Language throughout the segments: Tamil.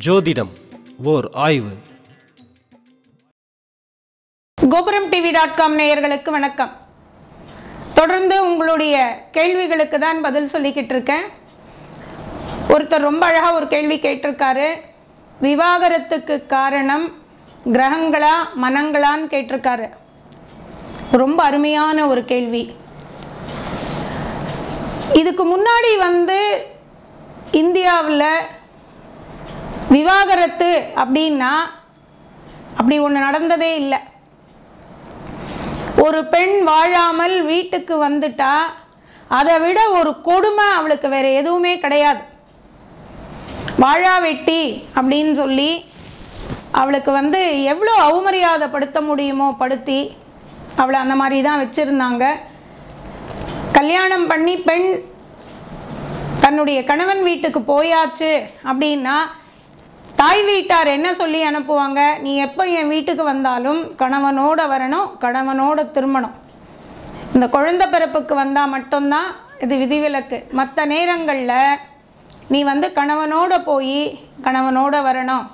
ஜோதிடம் ஓர் ஆய்வு. gopuram.tv.com நேயர்களுக்கு வணக்கம். தொடர்ந்து உங்களுடைய கேள்விகளுக்கு தான் பதில் சொல்லிக்கிட்டு இருக்கேன். ஒருத்தர் ரொம்ப அழகாக ஒரு கேள்வி கேட்டிருக்காரு. விவாகரத்துக்கு காரணம் கிரகங்களா மனங்களான்னு கேட்டிருக்காரு. ரொம்ப அருமையான ஒரு கேள்வி. இதுக்கு முன்னாடி இந்தியாவில் விவாகரத்து அப்படின்னா அப்படி ஒன்று நடந்ததே இல்லை. ஒரு பெண் வாழாமல் வீட்டுக்கு வந்துட்டா அதை விட ஒரு கொடுமை அவளுக்கு வேற எதுவுமே கிடையாது. வாழா வெட்டி அப்படின்னு சொல்லி அவளுக்கு எவ்வளோ அவமரியாதைப்படுத்த முடியுமோ படுத்தி அவளை அந்த மாதிரி தான் வச்சுருந்தாங்க. கல்யாணம் பண்ணி பெண் தன்னுடைய கணவன் வீட்டுக்கு போயாச்சு அப்படின்னா தாய் வீட்டார் என்ன சொல்லி அனுப்புவாங்க, நீ எப்போ என் வீட்டுக்கு வந்தாலும் கணவனோட வரணும், கணவனோட திருமணம். இந்த குழந்தை பிறப்புக்கு வந்தால் மட்டும்தான் இது விதிவிலக்கு. மற்ற நேரங்களில் நீ கணவனோட போய் கணவனோட வரணும்,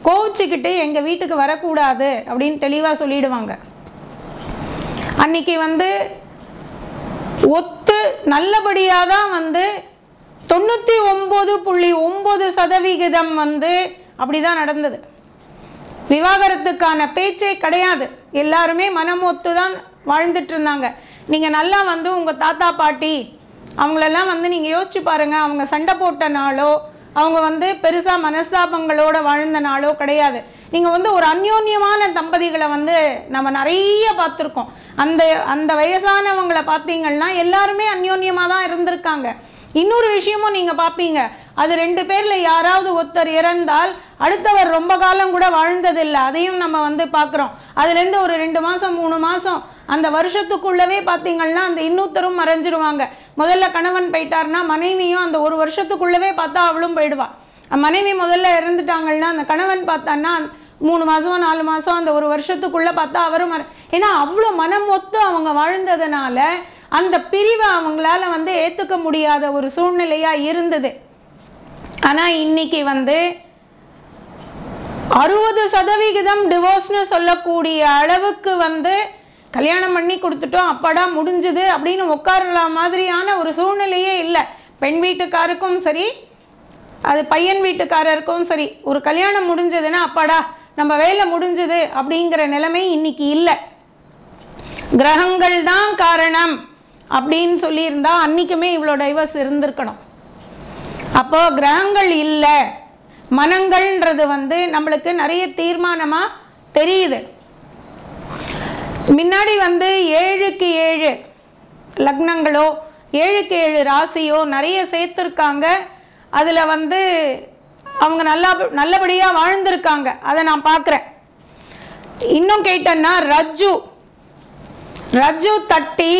கோவிச்சுக்கிட்டு எங்கள் வீட்டுக்கு வரக்கூடாது அப்படின்னு தெளிவாக சொல்லிடுவாங்க. அன்னைக்கு ஒத்து நல்லபடியாக தான் 99.9% அப்படிதான் நடந்தது. விவாகரத்துக்கான பேச்சே கிடையாது. எல்லாருமே மனம் ஒத்து தான் வாழ்ந்துட்டு இருந்தாங்க. நீங்கள் நல்லா உங்கள் தாத்தா பாட்டி அவங்களெல்லாம் நீங்கள் யோசிச்சு பாருங்கள். அவங்க சண்டை போட்ட நாளோ அவங்க பெருசாக மனஸ்தாபங்களோட வாழ்ந்த நாளோ கிடையாது. நீங்கள் ஒரு அந்யோன்யமான தம்பதிகளை நம்ம நிறைய பார்த்துருக்கோம். அந்த வயசானவங்களை பார்த்தீங்கன்னா எல்லாருமே அந்யோன்யமாக தான் இருந்திருக்காங்க. இன்னொரு விஷயமும் நீங்கள் பார்ப்பீங்க, அது 2 பேரில் யாராவது ஒருத்தர் இறந்தால் அடுத்தவர் ரொம்ப காலம் கூட வாழ்ந்ததில்லை. அதையும் நம்ம பார்க்குறோம். அதுலேருந்து ஒரு 2 மாதம் 3 மாதம் அந்த வருஷத்துக்குள்ளவே பார்த்தீங்கன்னா அந்த இன்னொருத்தரும் மறைஞ்சிருவாங்க. முதல்ல கணவன் போயிட்டார்னா மனைவியும் அந்த ஒரு வருஷத்துக்குள்ளவே பார்த்தா அவளும் போயிடுவா. மனைவி முதல்ல இறந்துட்டாங்கன்னா அந்த கணவன் பார்த்தான்னா 3 மாதம் 4 மாதம் அந்த ஒரு வருஷத்துக்குள்ளே பார்த்தா அவரும் ஏன்னா அவ்வளோ மனம் ஒத்து அவங்க வாழ்ந்ததுனால அந்த பிரிவை அவங்களால ஏற்றுக்க முடியாத ஒரு சூழ்நிலையாக இருந்தது. ஆனால் இன்னைக்கு 60% டிவோர்ஸ்னு சொல்லக்கூடிய அளவுக்கு கல்யாணம் பண்ணி கொடுத்துட்டோம், அப்பாடா முடிஞ்சுது அப்படின்னு உட்காரலாம் மாதிரியான ஒரு சூழ்நிலையே இல்லை. பெண் வீட்டுக்காருக்கும் சரி, அது பையன் வீட்டுக்காரருக்கும் சரி, ஒரு கல்யாணம் முடிஞ்சதுன்னா அப்பாடா நம்ம வேலை முடிஞ்சது அப்படிங்கிற நிலைமை இன்னைக்கு இல்லை. கிரகங்கள் தான் காரணம் அப்படின்னு சொல்லியிருந்தா அன்னைக்குமே இவ்வளோ டைவர்ஸ் இருந்திருக்கணும். அப்போ கிரகங்கள் இல்லை, மனங்கள்ன்றது நம்மளுக்கு நிறைய தீர்மானமாக தெரியுது. முன்னாடி 7க்கு 7 லக்னங்களோ 7க்கு 7 ராசியோ நிறைய சேர்த்துருக்காங்க. அதில் அவங்க நல்லபடியாக வாழ்ந்திருக்காங்க. அதை நான் பார்க்குறேன். இன்னும் கேட்டேன்னா ரஜ்ஜு தட்டி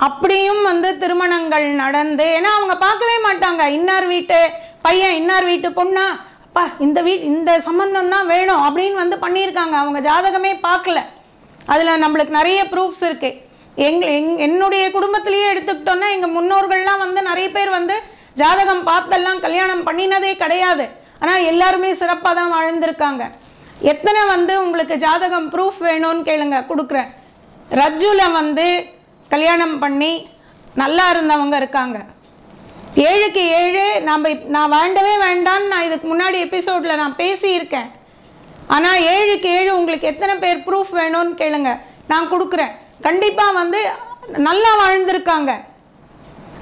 அப்படியும் திருமணங்கள் நடந்து, ஏன்னா அவங்க பார்க்கவே மாட்டாங்க இன்னார் வீட்டு பையன் இன்னார் வீட்டு பொண்ணா, அப்பா இந்த சம்பந்தம் தான் வேணும் அப்படின்னு பண்ணியிருக்காங்க. அவங்க ஜாதகமே பார்க்கல. அதில் நம்மளுக்கு நிறைய ப்ரூஃப்ஸ் இருக்கு. என்னுடைய குடும்பத்திலேயே எடுத்துக்கிட்டோன்னா எங்கள் முன்னோர்கள்லாம் நிறைய பேர் ஜாதகம் பார்த்தெல்லாம் கல்யாணம் பண்ணினதே கிடையாது. ஆனால் எல்லாருமே சிறப்பாக தான் வாழ்ந்திருக்காங்க. எத்தனை உங்களுக்கு ஜாதகம் ப்ரூஃப் வேணும்னு கேளுங்க, கொடுக்குறேன். ரஜ்ஜுல கல்யாணம் பண்ணி நல்லா இருந்தவங்க இருக்காங்க. 7க்கு 7 நான் வேண்டவே வேண்டான்னு நான் இதுக்கு முன்னாடி எபிசோடில் நான் பேசியிருக்கேன். ஆனால் 7க்கு 7 உங்களுக்கு எத்தனை பேர் ப்ரூஃப் வேணும்னு கேளுங்க, நான் கொடுக்குறேன். கண்டிப்பாக நல்லா வாழ்ந்திருக்காங்க.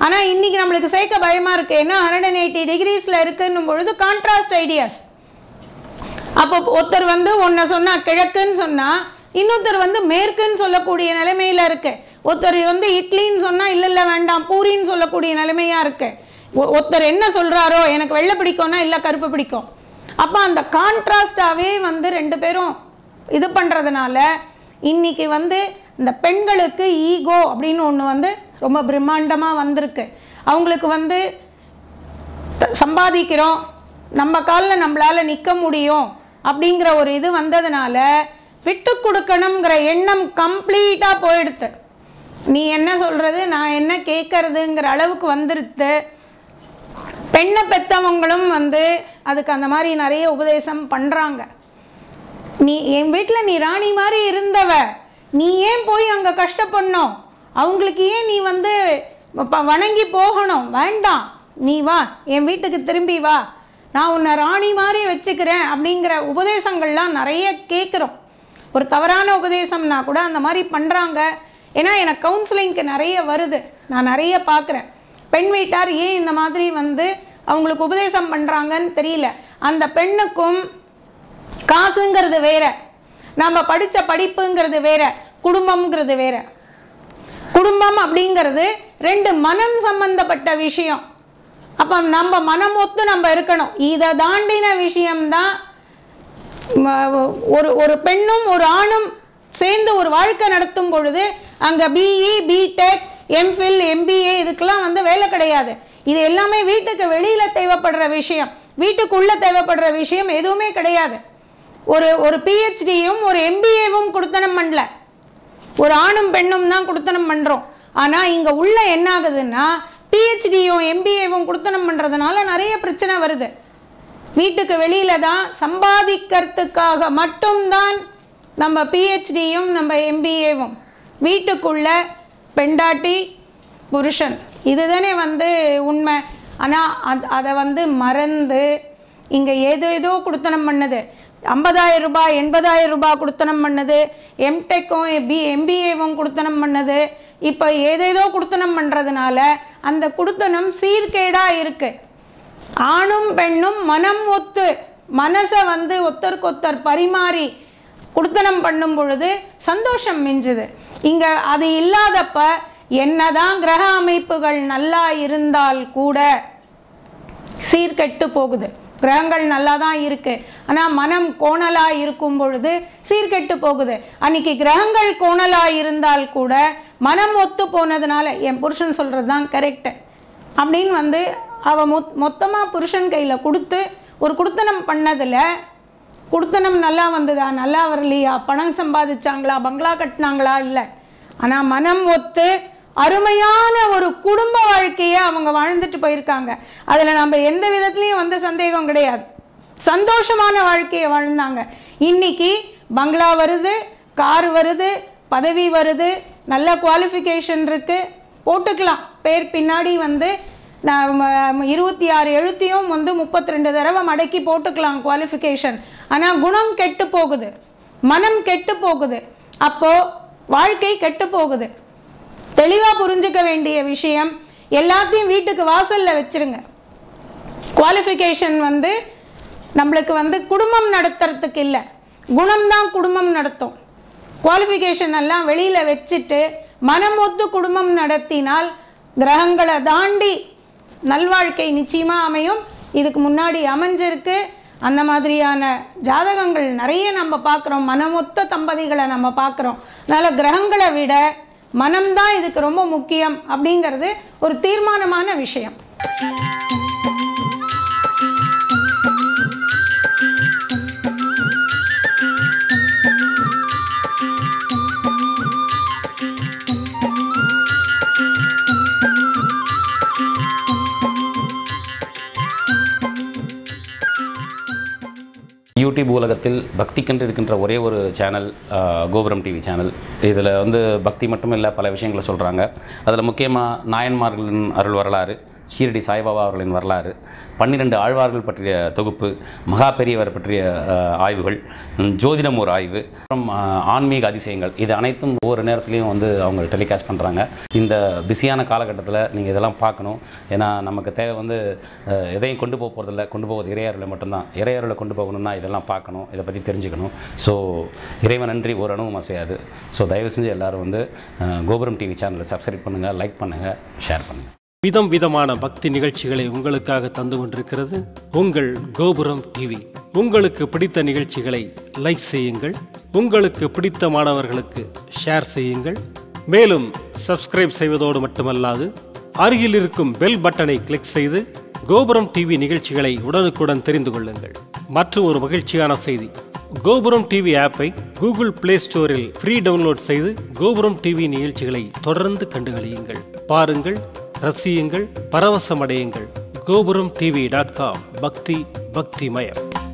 ஆனால் இன்றைக்கி நம்மளுக்கு சேர்க்க பயமாக இருக்குது. ஏன்னா 180 டிகிரிஸில் இருக்குன்னும் பொழுது கான்ட்ராஸ்ட் ஐடியாஸ். அப்போ ஒருத்தர் ஒன்றை சொன்னால் கிழக்குன்னு சொன்னால் இன்னொருத்தர் மேற்குன்னு சொல்லக்கூடிய நிலைமையில் இருக்கு. ஒருத்தர் இட்லின்னு சொன்னால் இல்லை வேண்டாம் பூரின்னு சொல்லக்கூடிய நிலைமையாக இருக்கு. ஒருத்தர் என்ன சொல்கிறாரோ, எனக்கு வெள்ளை பிடிக்கும்னா இல்லை கருப்பு பிடிக்கும். அப்போ அந்த கான்ட்ராஸ்டாகவே 2 பேரும் இது பண்ணுறதுனால இன்னைக்கு இந்த பெண்களுக்கு ஈகோ அப்படின்னு ஒன்று ரொம்ப பிரம்மாண்டமாக வந்திருக்கு. அவங்களுக்கு சம்பாதிக்கிறோம், நம்ம காலில் நம்மளால் நிற்க முடியும் அப்படிங்கிற ஒரு இது வந்ததுனால விட்டு கொடுக்கணுங்கிற எண்ணம் கம்ப்ளீட்டாக போயிடுது. நீ என்ன சொல்கிறது நான் என்ன கேட்கறதுங்கிற அளவுக்கு வந்துடுது. பெண்ணை பெற்றவங்களும் அதுக்கு அந்த மாதிரி நிறைய உபதேசம் பண்ணுறாங்க. நீ என் வீட்டில் நீ ராணி மாதிரி இருந்தவ, நீ ஏன் போய் அங்கே கஷ்டப்படணும், அவங்களுக்கு ஏன் நீ வந்து வணங்கி போகணும், வேண்டாம், நீ வா என் வீட்டுக்கு திரும்பி வா, நான் உன்னை ராணி மாதிரி வச்சுக்கிறேன் அப்படிங்கிற உபதேசங்கள்லாம் நிறைய கேட்குறோம். ஒரு தவறான உபதேசம்னா கூட அந்த மாதிரி பண்ணுறாங்க. ஏன்னா எனக்கு கவுன்சிலிங்க்கு நிறைய வருது, நான் நிறைய பார்க்குறேன். பெண் வீட்டார் ஏன் இந்த மாதிரி வந்து அவங்களுக்கு உபதேசம் பண்ணுறாங்கன்னு தெரியல. அந்த பெண்ணுக்கும் காசுங்கிறது வேற, நம்ம படித்த படிப்புங்கிறது வேற, குடும்பம்ங்கிறது வேற. குடும்பம் அப்படிங்கிறது ரெண்டு மனம் சம்பந்தப்பட்ட விஷயம். அப்போ நம்ம மனம் ஒத்து நம்ம இருக்கணும். இதை தாண்டின விஷயம்தான் ஒரு பெண்ணும் ஒரு ஆணும் சேர்ந்து ஒரு வாழ்க்கை நடத்தும் பொழுது அங்கே பிஇ, பிடெக், எம்ஃபில், எம்பிஏ இதுக்கெல்லாம் வந்து வேலை கிடையாது. இது எல்லாமே வீட்டுக்கு வெளியில் தேவைப்படுற விஷயம், வீட்டுக்குள்ளே தேவைப்படுற விஷயம் எதுவுமே கிடையாது. ஒரு பிஹெச்டியும் ஒரு எம்பிஏவும் கொடுத்தனம் பண்ணல, ஒரு ஆணும் பெண்ணும் தான் கொடுத்தனம் பண்ணுறோம். ஆனால் இங்கே உள்ள என்ன ஆகுதுன்னா பிஹெச்டியும் எம்பிஏவும் கொடுத்தனம் பண்ணுறதுனால நிறைய பிரச்சனை வருது. வீட்டுக்கு வெளியில தான் சம்பாதிக்கிறதுக்காக மட்டும்தான் நம்ம பிஹெச்டியும் நம்ம எம்பிஏவும், வீட்டுக்குள்ள பெண்டாட்டி புருஷன், இதுதானே வந்து உண்மை. ஆனால் அதை வந்து மறந்து இங்கே ஏதோ கொடுத்தனம் பண்ணுது. 50,000 ரூபாய் 80,000 ரூபாய் கொடுத்தனம் பண்ணுது, எம்டெக்கும் எம்பிஏவும் கொடுத்தனம் பண்ணுது. இப்போ ஏதேதோ கொடுத்தனம் பண்ணுறதுனால அந்த கொடுத்தனம் சீர்கேடாக இருக்குது. ஆணும் பெண்ணும் மனம் ஒத்து மனசை வந்து ஒத்தருக்கொத்தர் பரிமாறி கொடுத்தனம் பண்ணும் பொழுது சந்தோஷம் மிஞ்சுது. இங்கே அது இல்லாதப்ப என்னதான் கிரக அமைப்புகள் நல்லா இருந்தால் கூட சீர்கெட்டு போகுது. கிரகங்கள் நல்லா தான் இருக்கு, ஆனால் மனம் கோணலாக இருக்கும் பொழுது சீர்கெட்டு போகுது. அன்னைக்கு கிரகங்கள் கோணலாக இருந்தால் கூட மனம் ஒத்து போனதுனால என் புருஷன் சொல்கிறது தான் கரெக்டு அப்படின்னு வந்து அவள் மொத்தமாக புருஷன் கையில் கொடுத்து ஒரு குடுத்தனம் பண்ணதில் குடுத்தனம் நல்லா வந்ததா, நல்லா வரலையா, பணம் சம்பாதிச்சாங்களா, பங்களா கட்டினாங்களா, இல்லை. ஆனால் மனம் ஒத்து அருமையான ஒரு குடும்ப வாழ்க்கையை அவங்க வாழ்ந்துட்டு போயிருக்காங்க. அதில் நம்ம எந்த விதத்துலையும் வந்து சந்தேகம் கிடையாது. சந்தோஷமான வாழ்க்கையை வாழ்ந்தாங்க. இன்னைக்கு பங்களா வருது, கார் வருது, பதவி வருது, நல்ல குவாலிஃபிகேஷன் இருக்குது, போட்டுக்கலாம் பேர் பின்னாடி வந்து 26 எழுத்தையும் வந்து 32 தடவை மடக்கி போட்டுக்கலாம் குவாலிஃபிகேஷன். ஆனால் குணம் கெட்டு போகுது, மனம் கெட்டு போகுது, அப்போது வாழ்க்கை கெட்டு போகுது. தெளிவாக புரிஞ்சுக்க வேண்டிய விஷயம், எல்லாத்தையும் வீட்டுக்கு வாசலில் வச்சுருங்க. குவாலிஃபிகேஷன் வந்து நம்மளுக்கு வந்து குடும்பம் நடத்துறதுக்கு இல்லை, குணம்தான் குடும்பம் நடத்தும். குவாலிஃபிகேஷன் எல்லாம் வெளியில் வச்சுட்டு மனம் ஒத்து குடும்பம் நடத்தினால் கிரகங்களை தாண்டி நல்வாழ்க்கை நிச்சயமாக அமையும். இதுக்கு முன்னாடி அமைஞ்சிருக்கு. அந்த மாதிரியான ஜாதகங்கள் நிறைய நம்ம பார்க்குறோம், மனமொத்த தம்பதிகளை நம்ம பார்க்குறோம். அதனால் கிரகங்களை விட மனம்தான் இதுக்கு ரொம்ப முக்கியம் அப்படிங்கிறது ஒரு தீர்மானமான விஷயம். யூடியூப் உலகத்தில் பக்திக்கென்று இருக்கின்ற ஒரே ஒரு சேனல் கோபுரம் டிவி சேனல். இதில் வந்து பக்தி மட்டும் இல்லை, பல விஷயங்களை சொல்கிறாங்க. அதில் முக்கியமாக நாயன்மார்களின் அருள் வரலாறு, ஷீரடி சாய்பாபா அவர்களின் வரலாறு, 12 ஆழ்வார்கள் பற்றிய தொகுப்பு, மகா பெரியவர் பற்றிய ஆய்வுகள், ஜோதிடம் ஒரு ஆய்வு, அப்புறம் ஆன்மீக அதிசயங்கள், இது அனைத்தும் ஒவ்வொரு நேரத்துலையும் வந்து அவங்க டெலிகாஸ்ட் பண்ணுறாங்க. இந்த பிஸியான காலகட்டத்தில் நீங்கள் இதெல்லாம் பார்க்கணும். ஏன்னா நமக்கு தேவை வந்து எதையும் கொண்டு போக போகிறதில்ல, கொண்டு போவது இறையருளை மட்டும்தான். இறையருளை கொண்டு போகணும்னா இதெல்லாம் பார்க்கணும், இதை பற்றி தெரிஞ்சுக்கணும். ஸோ இறைவன் நன்றி ஒரு அணுவும் அசையாது. ஸோ தயவு செஞ்சு எல்லோரும் வந்து கோபுரம் டிவி சேனலை சப்ஸ்கிரைப் பண்ணுங்கள், லைக் பண்ணுங்கள், ஷேர் பண்ணுங்கள். விதம் விதமான பக்தி நிகழ்ச்சிகளை உங்களுக்காக தந்து கொண்டிருக்கிறது உங்கள் கோபுரம் டிவி. உங்களுக்கு பிடித்த நிகழ்ச்சிகளை லைக் செய்யுங்கள், உங்களுக்கு பிடித்த மாணவர்களுக்கு ஷேர் செய்யுங்கள். மேலும் சப்ஸ்கிரைப் செய்வதோடு மட்டுமல்லாது அருகில் இருக்கும் பெல் பட்டனை கிளிக் செய்து கோபுரம் டிவி நிகழ்ச்சிகளை உடனுக்குடன் தெரிந்து கொள்ளுங்கள். மற்றும் ஒரு மகிழ்ச்சியான செய்தி, கோபுரம் டிவி ஆப்பை கூகுள் பிளே ஸ்டோரில் ஃப்ரீ டவுன்லோட் செய்து கோபுரம் டிவி நிகழ்ச்சிகளை தொடர்ந்து கண்டுகளியுங்கள், பாருங்கள், ரசியுங்கள், பரவசமடையுங்கள். gopuramtv.com. பக்தி பக்திமயம்.